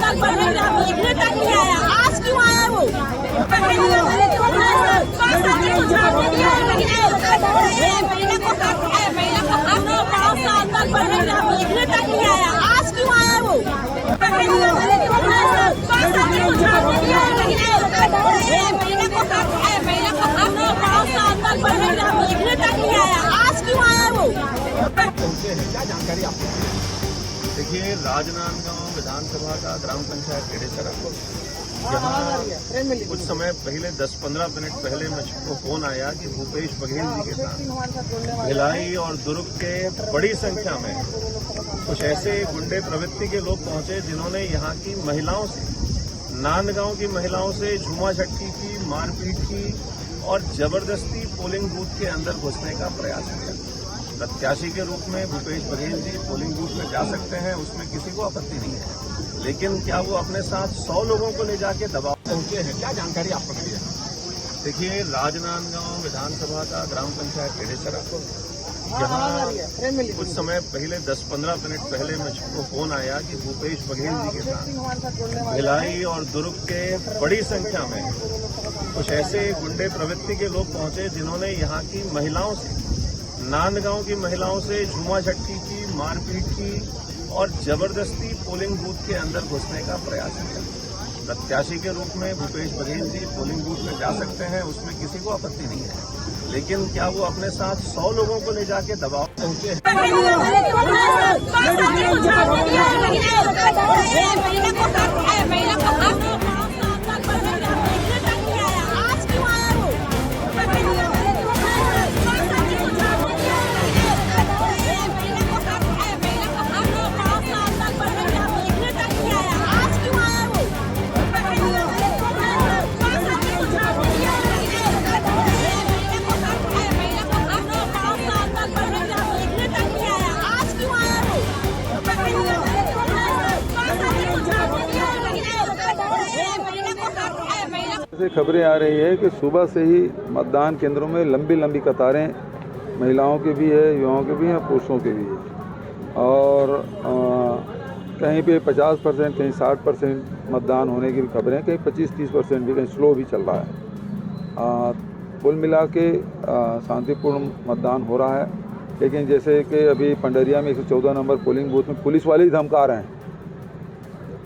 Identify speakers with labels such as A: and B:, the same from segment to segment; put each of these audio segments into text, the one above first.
A: तक देखने तक नहीं आया, आज क्यों आया वो? देखने तक नहीं आया, आज क्यों आया वो? देखने तक नहीं आया, आज क्यों आया वो?
B: क्या जानकारी आपको? देखिए, राजनांदगांव विधानसभा का ग्राम पंचायत खेड़ेसरा यहाँ कुछ समय पहले 10-15 मिनट पहले मुझको फोन आया कि भूपेश बघेल जी के साथ भिलाई और दुर्ग के बड़ी संख्या में कुछ ऐसे गुंडे प्रवृत्ति के लोग पहुंचे जिन्होंने यहाँ की महिलाओं से, नांदगांव की महिलाओं से झूमा झटकी की, मारपीट की और जबरदस्ती पोलिंग बूथ के अंदर घुसने का प्रयास किया। प्रत्याशी के रूप में भूपेश बघेल जी पोलिंग बूथ में जा सकते हैं, उसमें किसी को आपत्ति नहीं है, लेकिन क्या वो अपने साथ 100 लोगों को ले जाके दबाव पहुंचे हैं? क्या जानकारी आपको मिली है? देखिए, राजनांदगांव विधानसभा का ग्राम पंचायत खेड़ेसरा यहाँ कुछ समय पहले 10-15 मिनट पहले मुझको फोन आया कि भूपेश बघेल जी के साथ भिलाई और दुर्ग के बड़ी संख्या में कुछ ऐसे गुंडे प्रवृत्ति के लोग पहुंचे जिन्होंने यहाँ की महिलाओं से, नांदगांव की महिलाओं से झूमा झटकी की, मारपीट की और जबरदस्ती पोलिंग बूथ के अंदर घुसने का प्रयास किया। प्रत्याशी के रूप में भूपेश बघेल जी पोलिंग बूथ में जा सकते हैं, उसमें किसी को आपत्ति नहीं है, लेकिन क्या वो अपने साथ 100 लोगों को ले जाके दबाव पहुंचे हैं?
C: से खबरें आ रही है कि सुबह से ही मतदान केंद्रों में लंबी लंबी कतारें महिलाओं के भी है, युवाओं के भी हैं, पुरुषों के भी है और कहीं पे 50%, कहीं 60% मतदान होने की भी खबरें, कहीं 25-30% भी, कहीं स्लो भी चल रहा है। कुल मिला के शांतिपूर्ण मतदान हो रहा है, लेकिन जैसे कि अभी पंडरिया में 114 नंबर पोलिंग बूथ में पुलिस वाले ही धमका रहे हैं,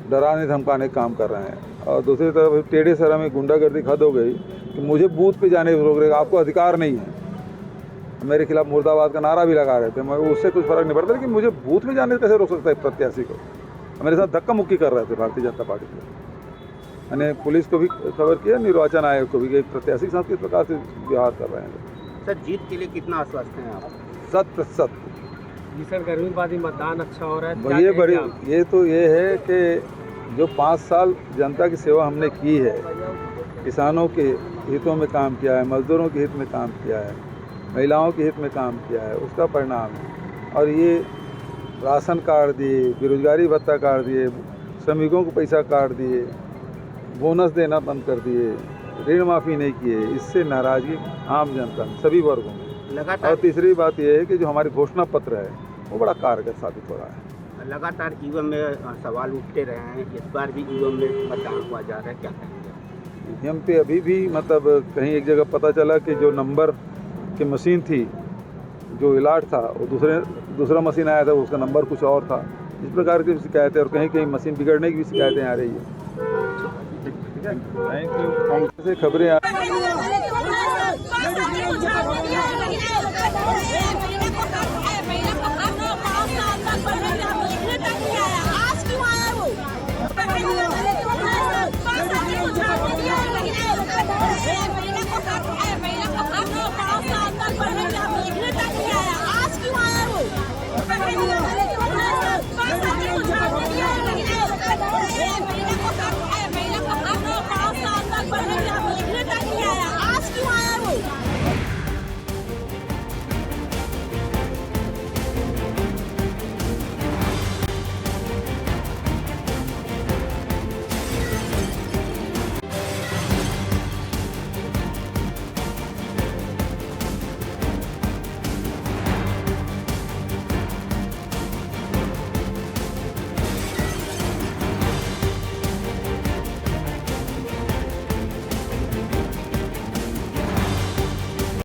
C: डराने धमकाने का काम कर रहे हैं। और दूसरी तरफ खेड़ेसरा में गुंडागर्दी हद हो गई कि मुझे बूथ पे जाने को रोक रहे, आपको अधिकार नहीं है। मेरे खिलाफ मुर्दाबाद का नारा भी लगा रहे थे, मैं उससे कुछ फर्क नहीं पड़ता, लेकिन मुझे बूथ में जाने से कैसे रोक सकता है प्रत्याशी को? मेरे साथ धक्का मुक्की कर रहे थे भारतीय जनता पार्टी के। मैंने पुलिस को भी खबर किया, निर्वाचन आयोग को भी, कि प्रत्याशी के साथ किस प्रकार से व्यवहार कर रहे हैं।
D: सर, जीत के लिए कितना आश्वस्त हैं आप?
C: 100%।
D: जी सर, गर्मी के बाद ही मतदान अच्छा हो रहा है।
C: ये है कि जो 5 साल जनता की सेवा हमने की है, किसानों के हितों में काम किया है, मजदूरों के हित में काम किया है, महिलाओं के हित में काम किया है, उसका परिणाम है। और ये राशन काट दिए, बेरोजगारी भत्ता काट दिए, श्रमिकों को पैसा काट दिए, बोनस देना बंद कर दिए, ऋण माफ़ी नहीं किए, इससे नाराज़गी आम जनता में सभी वर्गों में लगातार। और तीसरी बात यह है कि जो हमारी घोषणा पत्र है वो बड़ा कारगर साबित हो रहा है।
D: लगातार ईवीएम में सवाल उठते रहे हैं, इस बार भी ईवीएम में मतदान हुआ जा रहा है, क्या कहेंगे?
C: ईवीएम पे अभी भी मतलब कहीं एक जगह पता चला कि जो नंबर की मशीन थी, जो इलाट था, वो दूसरा मशीन आया था, उसका नंबर कुछ और था। इस प्रकार की शिकायतें और कहीं कहीं मशीन बिगड़ने की भी शिकायतें आ रही है। ठीक है, थैंक यू। खबरें